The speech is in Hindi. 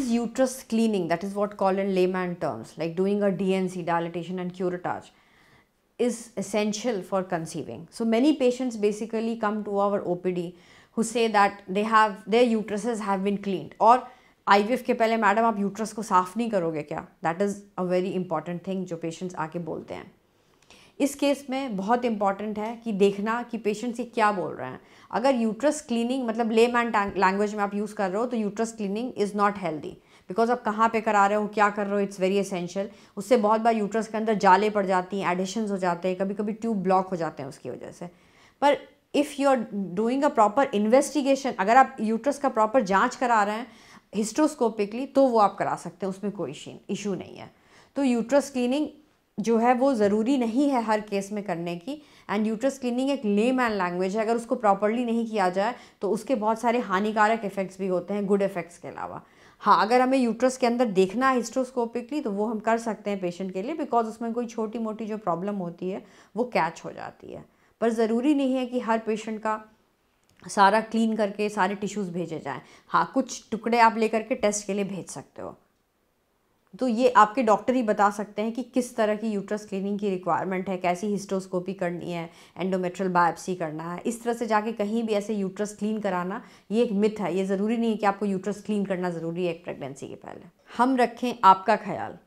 is uterus cleaning, that is what called in layman terms, like doing a DNC, dilatation and curettage, is essential for conceiving. So many patients basically come to our OPD who say that their uteruses have been cleaned, और IVF के पहले मैडम आप यूट्रस को साफ़ नहीं करोगे क्या? That is a very important thing जो पेशेंट्स आके बोलते हैं. इस केस में बहुत इंपॉर्टेंट है कि देखना कि पेशेंट्स ये क्या बोल रहे हैं. अगर यूट्रस क्लीनिंग मतलब लेमैन लैंग्वेज में आप यूज़ कर रहे हो तो uterus cleaning is not healthy, because आप कहाँ पे करा रहे हो, क्या कर रहे हो, इट्स वेरी एसेंशियल. उससे बहुत बार यूट्रस के अंदर जाले पड़ जाती हैं, एडिशंस हो जाते हैं, कभी कभी ट्यूब ब्लॉक हो जाते हैं उसकी वजह से. पर if you are doing a proper investigation, अगर आप यूट्रस का प्रॉपर जाँच करा रहे हैं हिस्ट्रोस्कोपिकली, तो वो आप करा सकते हैं, उसमें कोई इशू नहीं है. तो यूट्रस क्लीनिंग जो है वो ज़रूरी नहीं है हर केस में करने की. एंड यूट्रस क्लीनिंग एक लेमैन लैंग्वेज है, अगर उसको प्रॉपरली नहीं किया जाए तो उसके बहुत सारे हानिकारक इफ़ेक्ट्स भी होते हैं, गुड इफ़ेक्ट्स के अलावा. हाँ, अगर हमें यूट्रस के अंदर देखना है हिस्ट्रोस्कोपिकली तो वो हम कर सकते हैं पेशेंट के लिए, बिकॉज उसमें कोई छोटी मोटी जो प्रॉब्लम होती है वो कैच हो जाती है. पर ज़रूरी नहीं है कि हर पेशेंट का सारा क्लीन करके सारे टिश्यूज़ भेजे जाएँ. हाँ, कुछ टुकड़े आप लेकर के टेस्ट के लिए भेज सकते हो. तो ये आपके डॉक्टर ही बता सकते हैं कि किस तरह की यूट्रस क्लीनिंग की रिक्वायरमेंट है, कैसी हिस्टोस्कोपी करनी है, एंडोमेट्रियल बायोप्सी करना है. इस तरह से जाके कहीं भी ऐसे यूट्रस क्लीन कराना ये एक मिथ है. ये ज़रूरी नहीं है कि आपको यूट्रस क्लीन करना ज़रूरी है एक प्रेगनेंसी के पहले. हम रखें आपका ख्याल.